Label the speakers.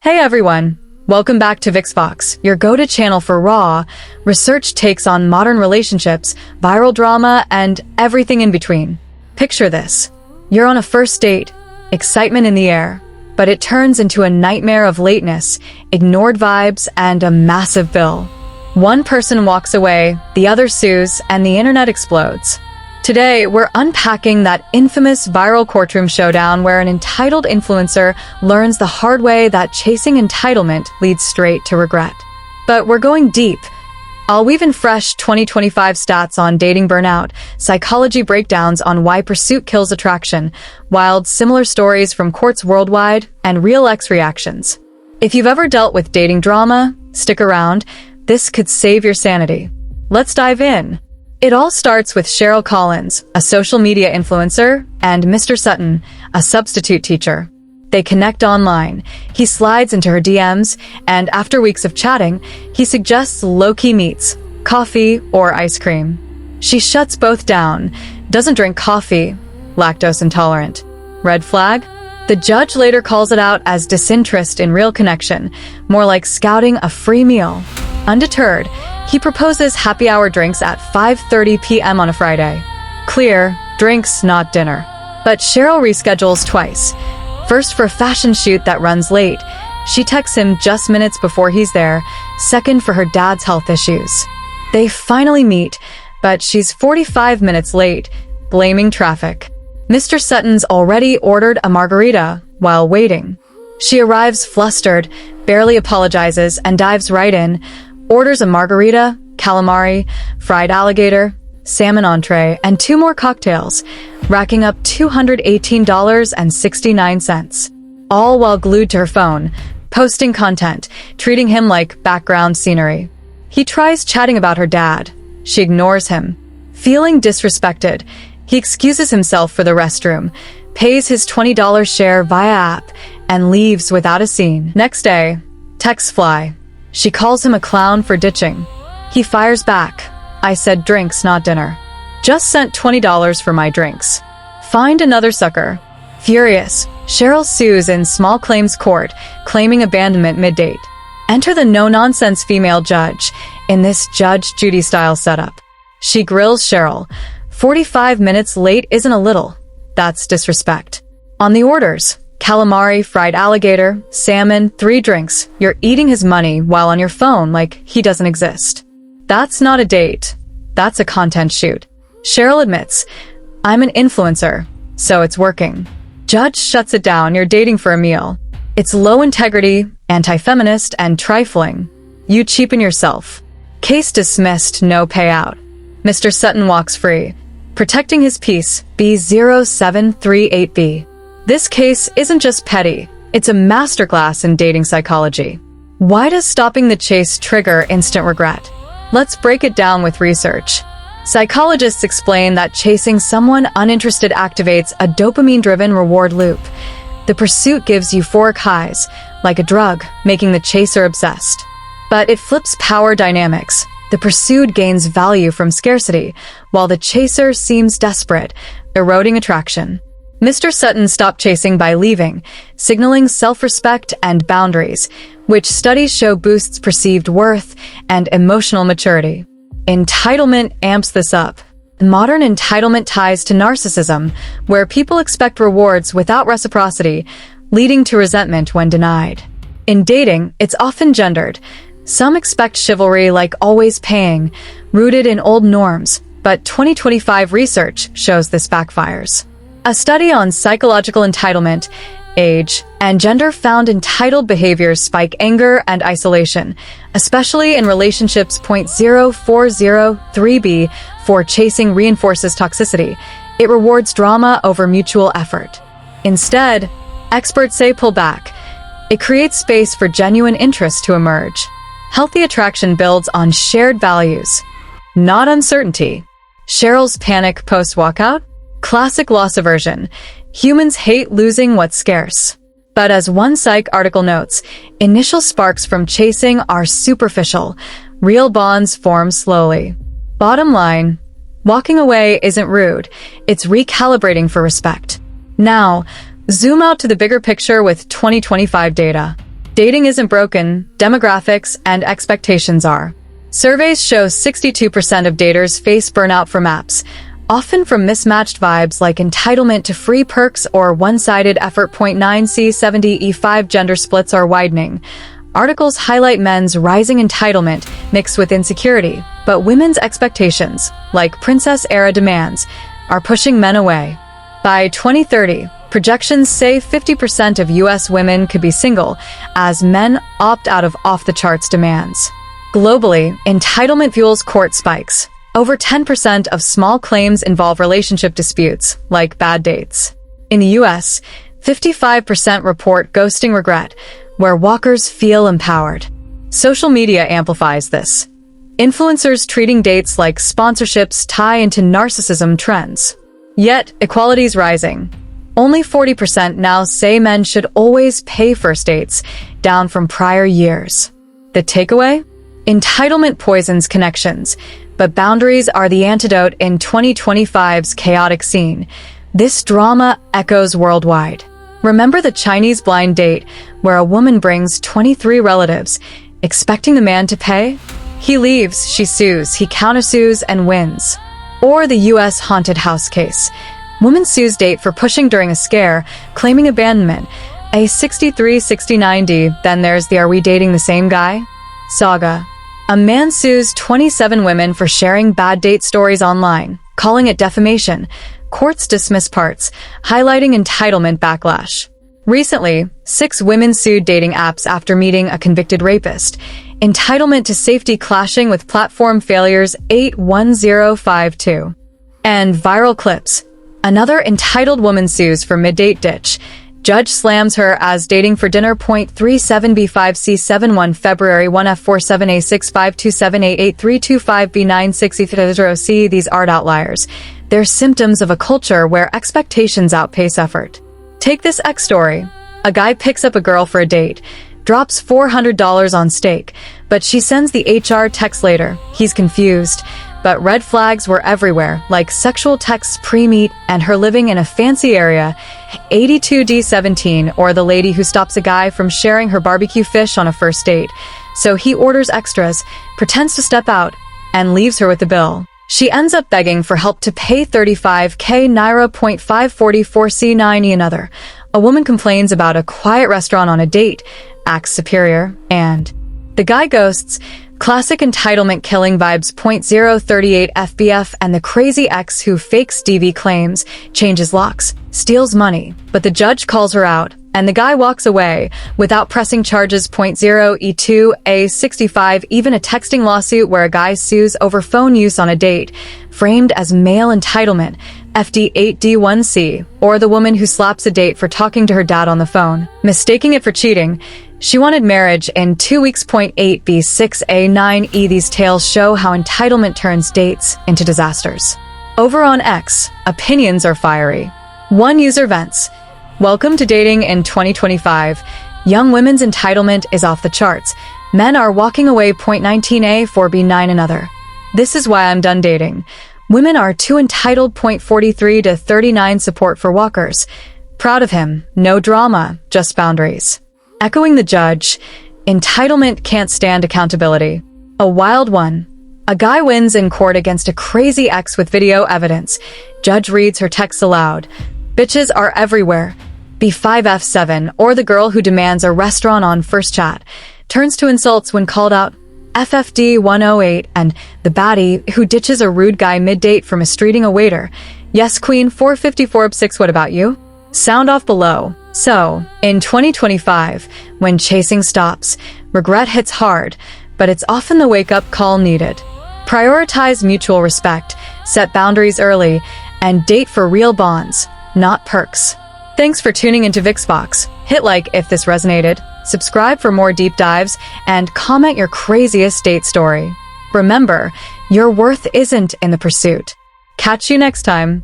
Speaker 1: Hey everyone! Welcome back to ViXfox, your go-to channel for raw, research takes on modern relationships, viral drama, and everything in between. Picture this. You're on a first date, excitement in the air, but it turns into a nightmare of lateness, ignored vibes, and a massive bill. One person walks away, the other sues, and the internet explodes. Today, we're unpacking that infamous viral courtroom showdown where an entitled influencer learns the hard way that chasing entitlement leads straight to regret. But we're going deep. I'll weave in fresh 2025 stats on dating burnout, psychology breakdowns on why pursuit kills attraction, wild similar stories from courts worldwide, and real ex reactions. If you've ever dealt with dating drama, stick around. This could save your sanity. Let's dive in. It all starts with Cheryl Collins, a social media influencer, and Mr. Sutton, a substitute teacher. They connect online. He slides into her DMs, and after weeks of chatting, he suggests low-key meets, coffee or ice cream. She shuts both down, doesn't drink coffee, lactose intolerant. Red flag? The judge later calls it out as disinterest in real connection, more like scouting a free meal. Undeterred, he proposes happy hour drinks at 5:30 p.m. on a Friday. Clear, drinks, not dinner. But Cheryl reschedules twice. First for a fashion shoot that runs late. She texts him just minutes before he's there. Second for her dad's health issues. They finally meet, but she's 45 minutes late, blaming traffic. Mr. Sutton's already ordered a margarita while waiting. She arrives flustered, barely apologizes, and dives right in. Orders a margarita, calamari, fried alligator, salmon entree, and 2 more cocktails, racking up $218.69. All while glued to her phone, posting content, treating him like background scenery. He tries chatting about her dad. She ignores him. Feeling disrespected, he excuses himself for the restroom, pays his $20 share via app, and leaves without a scene. Next day, texts fly. She calls him a clown for ditching. He fires back. I said drinks, not dinner. Just sent $20 for my drinks. Find another sucker. Furious, Cheryl sues in small claims court, claiming abandonment mid-date. Enter the no-nonsense female judge in this Judge Judy-style setup. She grills Cheryl. 45 minutes late isn't a little. That's disrespect. On the orders, calamari, fried alligator, salmon, 3 drinks. You're eating his money while on your phone like he doesn't exist. That's not a date. That's a content shoot. Cheryl admits, I'm an influencer, so it's working. Judge shuts it down. You're dating for a meal. It's low integrity, anti-feminist, and trifling. You cheapen yourself. Case dismissed, no payout. Mr. Sutton walks free, protecting his peace, B0738B. This case isn't just petty, it's a masterclass in dating psychology. Why does stopping the chase trigger instant regret? Let's break it down with research. Psychologists explain that chasing someone uninterested activates a dopamine-driven reward loop. The pursuit gives euphoric highs, like a drug, making the chaser obsessed. But it flips power dynamics. The pursued gains value from scarcity, while the chaser seems desperate, eroding attraction. Mr. Sutton stopped chasing by leaving, signaling self-respect and boundaries, which studies show boosts perceived worth and emotional maturity. Entitlement amps this up. Modern entitlement ties to narcissism, where people expect rewards without reciprocity, leading to resentment when denied. In dating, it's often gendered. Some expect chivalry like always paying, rooted in old norms, but 2025 research shows this backfires. A study on psychological entitlement, age, and gender found entitled behaviors spike anger and isolation, especially in relationships. 0403B for chasing reinforces toxicity. It rewards drama over mutual effort. Instead, experts say pull back. It creates space for genuine interest to emerge. Healthy attraction builds on shared values, not uncertainty. Cheryl's panic post-walkout? Classic loss aversion. Humans hate losing what's scarce. But as one psych article notes, initial sparks from chasing are superficial. Real bonds form slowly. Bottom line, walking away isn't rude. It's recalibrating for respect. Now, zoom out to the bigger picture with 2025 data. Dating isn't broken, demographics and expectations are. Surveys show 62% of daters face burnout from apps, often from mismatched vibes like entitlement to free perks or one-sided effort. 9C70E5 gender splits are widening. Articles highlight men's rising entitlement mixed with insecurity, but women's expectations, like princess-era demands, are pushing men away. By 2030, projections say 50% of U.S. women could be single, as men opt out of off-the-charts demands. Globally, entitlement fuels court spikes. Over 10% of small claims involve relationship disputes, like bad dates. In the U.S., 55% report ghosting regret, where walkers feel empowered. Social media amplifies this. Influencers treating dates like sponsorships tie into narcissism trends. Yet, equality is rising. Only 40% now say men should always pay first dates, down from prior years. The takeaway? Entitlement poisons connections, but boundaries are the antidote in 2025's chaotic scene. This drama echoes worldwide. Remember the Chinese blind date, where a woman brings 23 relatives, expecting the man to pay? He leaves, she sues, he countersues and wins. Or the U.S. haunted house case. Woman sues date for pushing during a scare, claiming abandonment. A 63-69D, then there's the "Are we dating the same guy?" saga. A man sues 27 women for sharing bad date stories online, calling it defamation. Courts dismiss parts, highlighting entitlement backlash. Recently, 6 women sued dating apps after meeting a convicted rapist. Entitlement to safety clashing with platform failures. 81052. And viral clips. Another entitled woman sues for mid-date ditch. Judge slams her as dating for dinner. 37B5C71 February 1F47A6527888325B960. These aren't outliers. They're symptoms of a culture where expectations outpace effort. Take this X story. A guy picks up a girl for a date, drops $400 on stake, but she sends the HR text later. He's confused. But red flags were everywhere, like sexual texts pre-meet and her living in a fancy area. 82D17, or the lady who stops a guy from sharing her barbecue fish on a first date. So he orders extras, pretends to step out, and leaves her with the bill. She ends up begging for help to pay 35K Naira. 544C9E. Another. A woman complains about a quiet restaurant on a date, acts superior, and the guy ghosts. Classic entitlement killing vibes. 038 FBF and the crazy ex who fakes DV claims, changes locks, steals money, but the judge calls her out, and the guy walks away without pressing charges. 0E2A65. Even a texting lawsuit where a guy sues over phone use on a date, framed as male entitlement. FD8D1C, or the woman who slaps a date for talking to her dad on the phone, mistaking it for cheating. She wanted marriage in 2 weeks. 8B6A9E. These tales show how entitlement turns dates into disasters. Over on X, opinions are fiery. One user vents, "Welcome to dating in 2025. Young women's entitlement is off the charts. Men are walking away. 19A4B9. Another, "This is why I'm done dating. Women are too entitled. 43-39. Support for walkers. Proud of him. No drama, just boundaries." Echoing the judge, entitlement can't stand accountability. A wild one. A guy wins in court against a crazy ex with video evidence. Judge reads her texts aloud. "Bitches are everywhere." B5F7, or the girl who demands a restaurant on first chat, turns to insults when called out. FFD108, and the baddie who ditches a rude guy mid-date for mistreating a waiter. Yes, Queen 454B6. What about you? Sound off below. So, in 2025, when chasing stops, regret hits hard, but it's often the wake-up call needed. Prioritize mutual respect, set boundaries early, and date for real bonds, not perks. Thanks for tuning into ViXfox. Hit like if this resonated, subscribe for more deep dives, and comment your craziest date story. Remember, your worth isn't in the pursuit. Catch you next time.